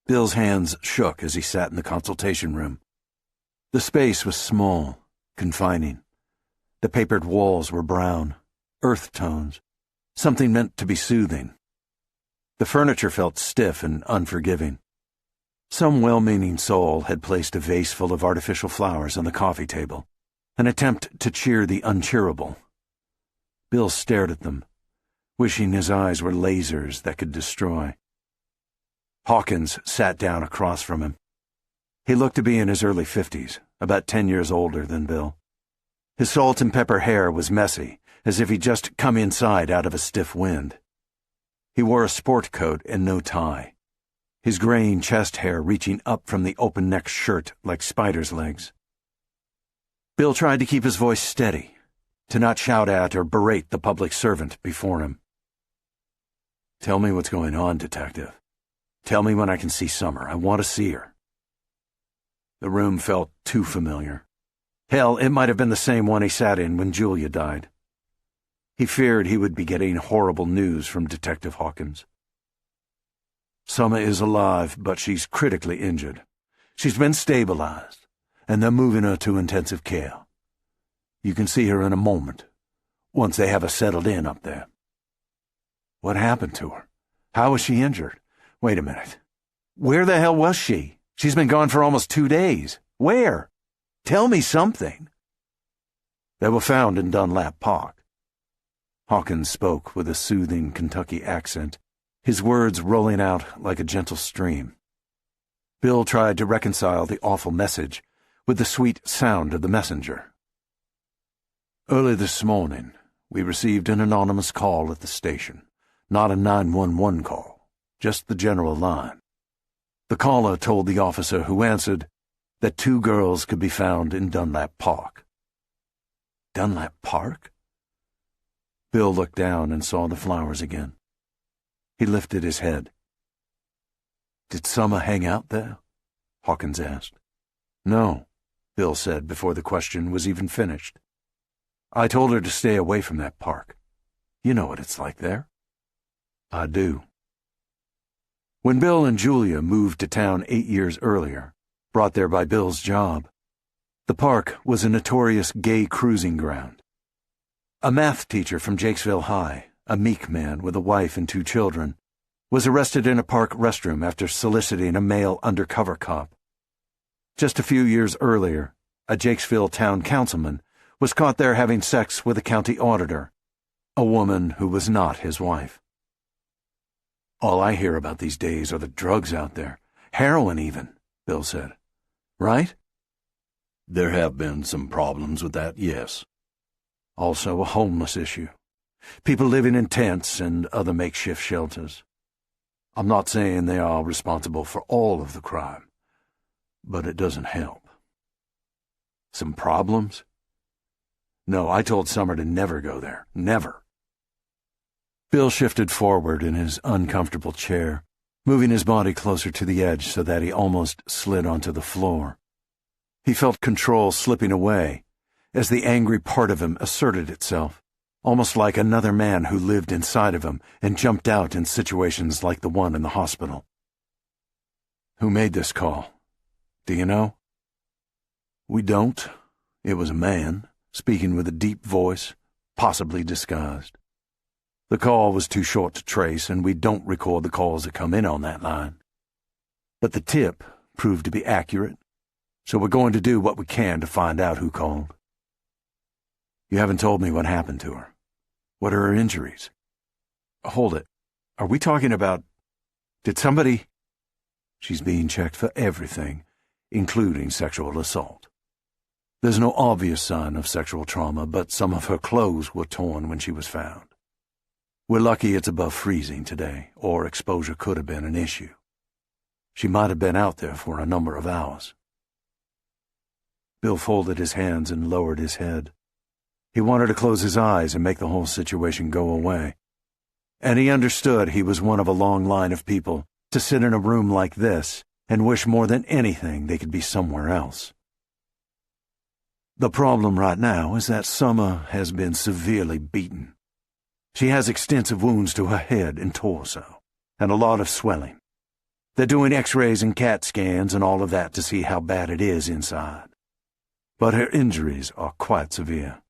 Bill's hands shook as he sat in the consultation room. The space was small, confining. The papered walls were brown, earth tones, something meant to be soothing. The furniture felt stiff and unforgiving. Some well-meaning soul had placed a vase full of artificial flowers on the coffee table, an attempt to cheer the uncheerable. Bill stared at them, wishing his eyes were lasers that could destroy. Hawkins sat down across from him. He looked to be in his early 50s, about 10 years older than Bill. His salt and pepper hair was messy, as if he'd just come inside out of a stiff wind. He wore a sport coat and no tie, his graying chest hair reaching up from the open-neck shirt like spider's legs. Bill tried to keep his voice steady, to not shout at or berate the public servant before him. "Tell me what's going on, Detective. Tell me when I can see Summer. I want to see her." The room felt too familiar. Hell, it might have been the same one he sat in when Julia died. He feared he would be getting horrible news from Detective Hawkins. "Summer is alive, but she's critically injured. She's been stabilized, and they're moving her to intensive care. You can see her in a moment, once they have her settled in up there." "What happened to her? How was she injured? Wait a minute. Where the hell was she? She's been gone for almost 2 days. Where? Tell me something." "They were found in Dunlap Park." Hawkins spoke with a soothing Kentucky accent, his words rolling out like a gentle stream. Bill tried to reconcile the awful message with the sweet sound of the messenger. "Early this morning, we received an anonymous call at the station. Not a 911 call, just the general line. The caller told the officer who answered that 2 girls could be found in Dunlap Park." "Dunlap Park?" Bill looked down and saw the flowers again. He lifted his head. "Did Summer hang out there?" Hawkins asked. "No," Bill said before the question was even finished. "I told her to stay away from that park. You know what it's like there." "I do." When Bill and Julia moved to town 8 years earlier, brought there by Bill's job, the park was a notorious gay cruising ground. A math teacher from Jakesville High, a meek man with a wife and 2 children, was arrested in a park restroom after soliciting a male undercover cop. Just a few years earlier, a Jakesville town councilman was caught there having sex with a county auditor, a woman who was not his wife. "All I hear about these days are the drugs out there, heroin even," Bill said. "Right?" "There have been some problems with that, yes. Also a homeless issue. People living in tents and other makeshift shelters. I'm not saying they are responsible for all of the crime, but it doesn't help." "Some problems?" "No, I told Summer to never go there. Never." Bill shifted forward in his uncomfortable chair, moving his body closer to the edge so that he almost slid onto the floor. He felt control slipping away as the angry part of him asserted itself, almost like another man who lived inside of him and jumped out in situations like the one in the hospital. "Who made this call? Do you know?" "We don't. It was a man, speaking with a deep voice, possibly disguised. The call was too short to trace, and we don't record the calls that come in on that line. But the tip proved to be accurate, so we're going to do what we can to find out who called." "You haven't told me what happened to her. What are her injuries?" "Hold it. Are we talking about... Did somebody..." "She's being checked for everything, including sexual assault. There's no obvious sign of sexual trauma, but some of her clothes were torn when she was found. We're lucky it's above freezing today, or exposure could have been an issue. She might have been out there for a number of hours." Bill folded his hands and lowered his head. He wanted to close his eyes and make the whole situation go away. And he understood he was one of a long line of people to sit in a room like this and wish more than anything they could be somewhere else. The problem right now is that Summer has been severely beaten. She has extensive wounds to her head and torso, and a lot of swelling. They're doing X-rays and CAT scans and all of that to see how bad it is inside. But her injuries are quite severe,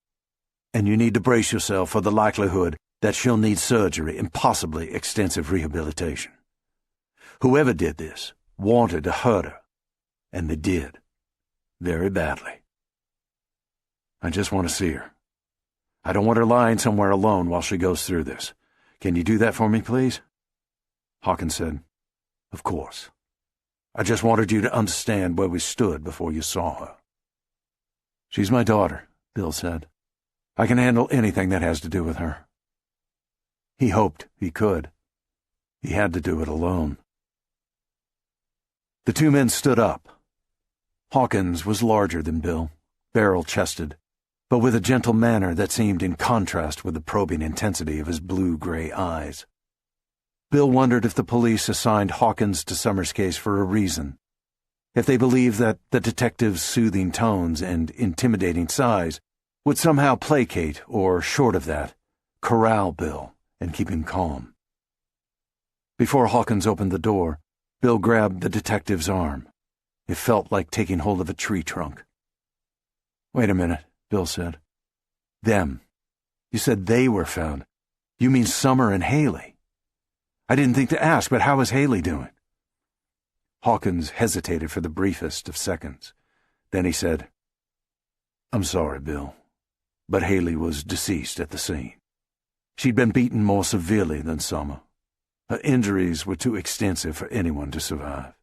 and you need to brace yourself for the likelihood that she'll need surgery and possibly extensive rehabilitation. Whoever did this wanted to hurt her, and they did, very badly. I just want to see her. I don't want her lying somewhere alone while she goes through this. Can you do that for me, please? Hawkins said, "Of course. I just wanted you to understand where we stood before you saw her." "She's my daughter," Bill said. "I can handle anything that has to do with her." He hoped he could. He had to do it alone. The two men stood up. Hawkins was larger than Bill, barrel-chested, but with a gentle manner that seemed in contrast with the probing intensity of his blue-gray eyes. Bill wondered if the police assigned Hawkins to Summers' case for a reason, if they believed that the detective's soothing tones and intimidating size would somehow placate or, short of that, corral Bill and keep him calm. Before Hawkins opened the door, Bill grabbed the detective's arm. It felt like taking hold of a tree trunk. "Wait a minute," Bill said. "Them. You said they were found. You mean Summer and Haley? I didn't think to ask, but how is Haley doing?" Hawkins hesitated for the briefest of seconds. Then he said, "I'm sorry, Bill, but Haley was deceased at the scene. She'd been beaten more severely than Summer. Her injuries were too extensive for anyone to survive."